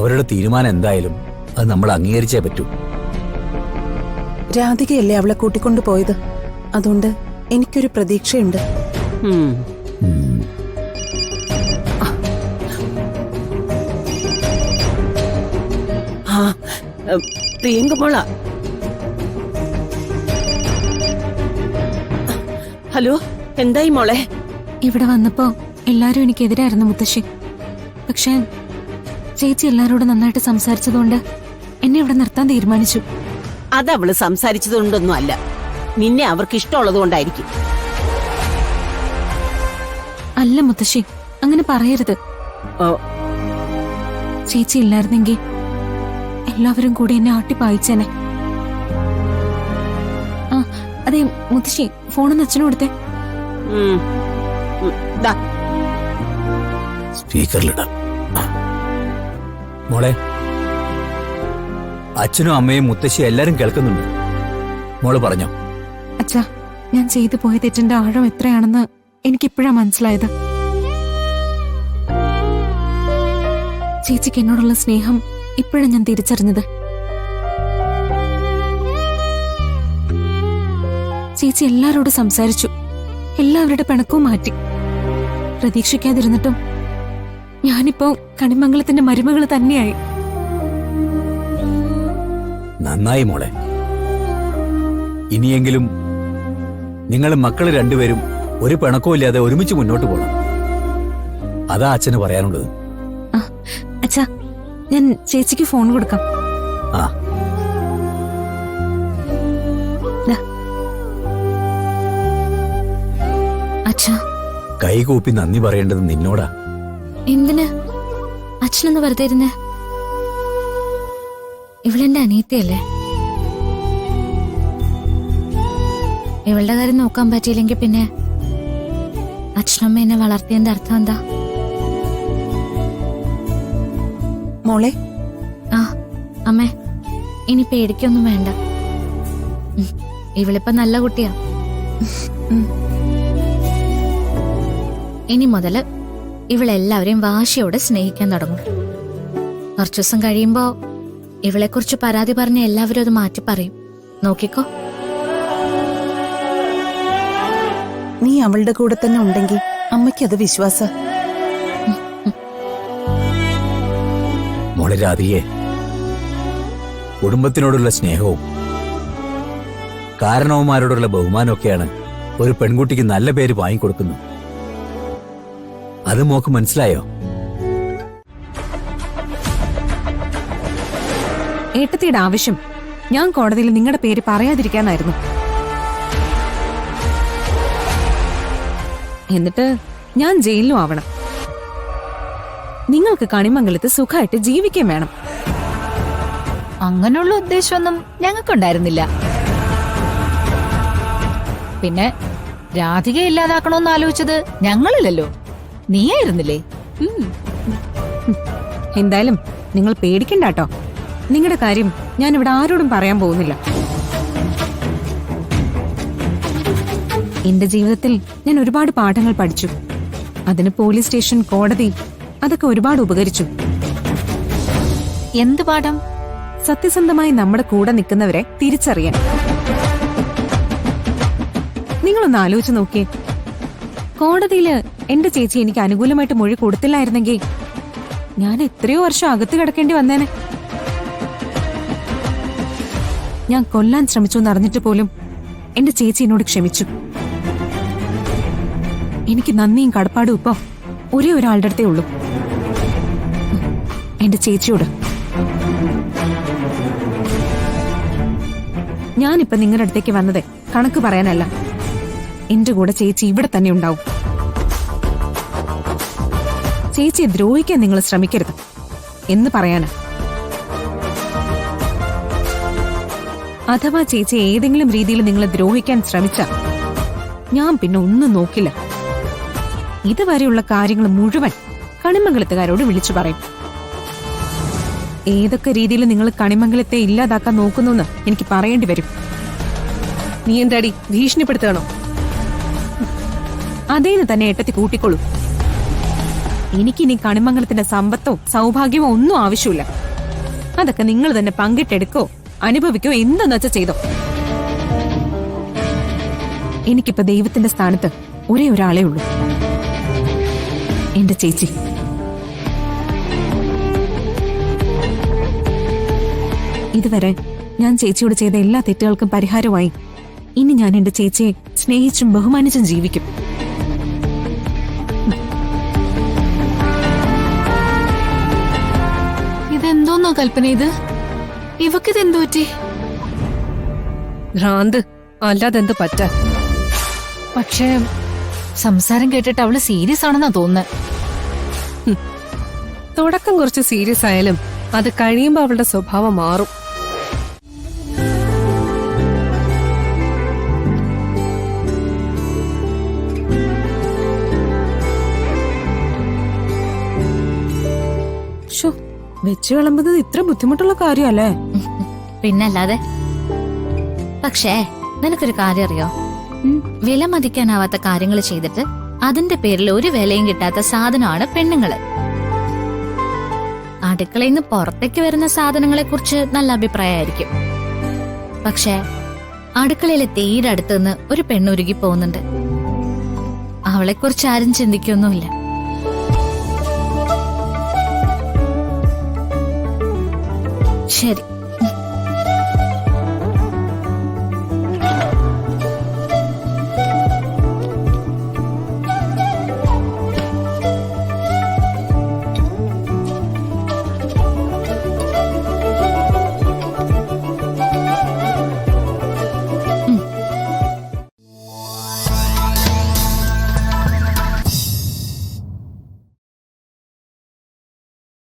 അവരുടെ തീരുമാനം എന്തായാലും അത് നമ്മൾ അംഗീകരിച്ചേ പറ്റൂ. രാധികയല്ലേ അവളെ കൂട്ടിക്കൊണ്ടു പോയത്. അതുകൊണ്ട് എനിക്കൊരു പ്രതീക്ഷയുണ്ട്. പ്രിയങ്ക മോള. ഹലോ, എന്തായി മോളെ? ഇവിടെ വന്നപ്പോ എല്ലാരും എനിക്കെതിരായിരുന്നു മുത്തശ്ശി. പക്ഷേ ചേച്ചി എല്ലാരോടും നന്നായിട്ട് സംസാരിച്ചതുകൊണ്ട് എന്നെ ഇവിടെ നിർത്താൻ തീരുമാനിച്ചു. അതവള് സംസാരിച്ചതുകൊണ്ടൊന്നും അല്ല, നിന്നെ അവർക്ക് ഇഷ്ടമുള്ളത് കൊണ്ടായിരിക്കും. അല്ല മുത്തശ്ശി, അങ്ങനെ പറയരുത്. ചേച്ചി ഇല്ലായിരുന്നെങ്കിൽ എല്ലാവരും കൂടി എന്നെ ആട്ടിപ്പായിച്ചേനെ. ആ അതെ മുത്തശ്ശി, ഫോണൊന്ന് അച്ഛനും കൊടുത്തേ. സ്പീക്കറിലിടാം. മോളെ, അച്ഛനും അമ്മയും മുത്തശ്ശിയും എല്ലാരും കേൾക്കുന്നുണ്ട്. മോള് പറഞ്ഞോ. അച്ഛാ, ഞാൻ ചെയ്തു പോയ തെറ്റിന്റെ ആഴം എത്രയാണെന്ന് എനിക്കിപ്പോഴാ മനസ്സിലായത്. ചേച്ചിക്ക് എന്നോടുള്ള സ്നേഹം ഇപ്പോഴാണ് ഞാൻ തിരിച്ചറിഞ്ഞത്. ചേച്ചി എല്ലാരോടും സംസാരിച്ചു, എല്ലാവരുടെ പിണക്കവും മാറ്റി. പ്രതീക്ഷിക്കാതിരുന്നിട്ടും ഞാനിപ്പോ കണിമംഗലത്തിന്റെ മരുമകൾ തന്നെയായി. നന്നായി മോളെ. ഇനിയെങ്കിലും നിങ്ങൾ മക്കള് രണ്ടുപേരും ഒരു പിണക്കവും ഇല്ലാതെ ഒരുമിച്ച് മുന്നോട്ട് പോകണം. അതാ അച്ഛന് പറയാനുള്ളത്. അച്ഛാ, ഞാൻ ചേച്ചിക്ക് ഫോൺ കൊടുക്കാം. ആ അച്ഛാ, കൈകൂപ്പി നന്ദി പറയേണ്ടത് നിന്നോടാ. എന്തിന് അച്ഛനൊന്ന് വെറുതെ ഇരുന്നേ? ഇവളെന്റെ അനിയത്തിയല്ലേ. ഇവളുടെ കാര്യം നോക്കാൻ പറ്റിയില്ലെങ്കിൽ പിന്നെ അച്ഛനമ്മ എന്നെ വളർത്തിയതിന്റെ അർത്ഥം എന്താ? മോളെ. ആ അമ്മേ, ഇനി പേടിക്കൊന്നും വേണ്ട. ഇവളിപ്പോ നല്ല കുട്ടിയാ. ഇനി മുതല് ഇവളെല്ലാവരെയും വാശിയോടെ സ്നേഹിക്കാൻ തുടങ്ങും. കുറച്ചു ദിവസം കഴിയുമ്പോ ഇവളെക്കുറിച്ച് പരാതി പറഞ്ഞ എല്ലാവരും അത് മാറ്റി പറയും. നോക്കിക്കോ. നീ അവളുടെ കൂടെ തന്നെ ഉണ്ടെങ്കിൽ അമ്മയ്ക്കത് വിശ്വാസ. മോളെ രാധികയെ, കുടുംബത്തിനോടുള്ള സ്നേഹവും കാരണവന്മാരോടുള്ള ബഹുമാനമൊക്കെയാണ് ഒരു പെൺകുട്ടിക്ക് നല്ല പേര് വാങ്ങിക്കൊടുക്കുന്നത്. അത് മോക്ക് മനസ്സിലായോ? ഏട്ടത്തിയുടെ ആവശ്യം ഞാൻ കോടതിയിൽ നിങ്ങളുടെ പേര് പറയാതിരിക്കാനായിരുന്നു. എന്നിട്ട് ഞാൻ ജയിലിലും ആവണം. നിങ്ങൾക്ക് കണിമംഗലത്ത് സുഖമായിട്ട് ജീവിക്കുകയും വേണം. അങ്ങനെയുള്ള ഉദ്ദേശമൊന്നും ഞങ്ങൾക്കുണ്ടായിരുന്നില്ല. പിന്നെ രാധിക ഇല്ലാതാക്കണമെന്ന് ആലോചിച്ചത് ഞങ്ങളില്ലല്ലോ, നീയായിരുന്നില്ലേ? എന്തായാലും നിങ്ങൾ പേടിക്കണ്ടാട്ടോ. നിങ്ങളുടെ കാര്യം ഞാൻ ഇവിടെ ആരോടും പറയാൻ പോകുന്നില്ല. എന്റെ ജീവിതത്തിൽ ഞാൻ ഒരുപാട് പാഠങ്ങൾ പഠിച്ചു. അതിന് പോലീസ് സ്റ്റേഷൻ, കോടതി അതൊക്കെ ഒരുപാട് ഉപകരിച്ചു. എന്ത് പാഠം? സത്യസന്ധമായി നമ്മുടെ കൂടെ നിൽക്കുന്നവരെ തിരിച്ചറിയാൻ. നിങ്ങളൊന്ന് ആലോചിച്ച് നോക്കിയേ. കോടതിയില് എന്റെ ചേച്ചി എനിക്ക് അനുകൂലമായിട്ട് മൊഴി കൊടുത്തില്ലായിരുന്നെങ്കിൽ ഞാൻ എത്രയോ വർഷം അകത്ത് കിടക്കേണ്ടി വന്നേനെ. ഞാൻ കൊല്ലാൻ ശ്രമിച്ചു എന്നറിഞ്ഞിട്ട് പോലും എന്റെ ചേച്ചി എന്നോട് ക്ഷമിച്ചു. എനിക്ക് നന്ദിയും കടപ്പാടും ഇപ്പോ ഒരേ ഒരാളുടെ അടുത്തേ ഉള്ളൂ, എന്റെ ചേച്ചിയോട്. ഞാനിപ്പോ നിങ്ങളുടെ അടുത്തേക്ക് വന്നത് കണക്ക് പറയാനല്ല. എന്റെ കൂടെ ചേച്ചി ഇവിടെ തന്നെ ഉണ്ടാവും. ചേച്ചിയെ ദ്രോഹിക്കാൻ നിങ്ങൾ ശ്രമിക്കരുത് എന്ന് പറയാനാ. അഥവാ ചേച്ചി ഏതെങ്കിലും രീതിയിൽ നിങ്ങളെ ദ്രോഹിക്കാൻ ശ്രമിച്ച ഞാൻ പിന്നെ ഒന്നും നോക്കില്ല. ഇതുവരെയുള്ള കാര്യങ്ങൾ മുഴുവൻ കണിമംഗലത്തുകാരോട് വിളിച്ചു പറയും. ഏതൊക്കെ രീതിയിൽ നിങ്ങൾ കണിമംഗലത്തെ ഇല്ലാതാക്കാൻ നോക്കുന്നു എനിക്ക് പറയേണ്ടി വരും. നീ എന്താടി ഭീഷണിപ്പെടുത്തണോ? അതേന്ന് തന്നെ ഏട്ടത്തി കൂട്ടിക്കൊള്ളൂ. എനിക്കിനി കണിമംഗലത്തിന്റെ സമ്പത്തോ സൗഭാഗ്യമോ ഒന്നും ആവശ്യമില്ല. അതൊക്കെ നിങ്ങൾ തന്നെ പങ്കിട്ടെടുക്കോ അനുഭവിക്കോ എന്തെന്ന് വെച്ചാ ചെയ്തോ. എനിക്കിപ്പോ ദൈവത്തിന്റെ സ്ഥാനത്ത് ഒരേ ഒരാളേ ഉള്ളൂ, എന്റെ ചേച്ചി. ഇതുവരെ ഞാൻ ചേച്ചിയോട് ചെയ്ത എല്ലാ തെറ്റുകൾക്കും പരിഹാരമായി ഇനി ഞാൻ എന്റെ ചേച്ചിയെ സ്നേഹിച്ചും ബഹുമാനിച്ചും ജീവിക്കും. ഇതെന്തോന്നോ കൽപ്പന, ഇത് ഇവക്കിതെന്തു പറ്റി? ഭ്രാന്ത് അല്ലാതെന്ത് പറ്റാ. പക്ഷേ സംസാരം കേട്ടിട്ട് അവള് സീരിയസ് ആണെന്നാ തോന്നുന്നത്. തുടക്കം കുറച്ച് സീരിയസ് ആയാലും അത് കഴിയുമ്പോ അവളുടെ സ്വഭാവം മാറും. വെച്ച് വിളമ്പുന്നത് ഇത്ര ബുദ്ധിമുട്ടുള്ള കാര്യമല്ലേ? പിന്നല്ലാതെ. പക്ഷേ നിനക്കൊരു കാര്യം അറിയോ? വില മതിക്കാനാവാത്ത കാര്യങ്ങൾ ചെയ്തിട്ട് അതിന്റെ പേരിൽ ഒരു വിലയും കിട്ടാത്ത സാധനമാണ് പെണ്ണുങ്ങള്. അടുക്കളയിൽ നിന്ന് പുറത്തേക്ക് വരുന്ന സാധനങ്ങളെ കുറിച്ച് നല്ല അഭിപ്രായമായിരിക്കും. പക്ഷേ അടുക്കളയിലെ തീരെ അടുത്തുനിന്ന് ഒരു പെണ്ണുരുകി പോകുന്നുണ്ട്. അവളെക്കുറിച്ച് ആരും ചിന്തിക്കൊന്നുമില്ല. ശരി,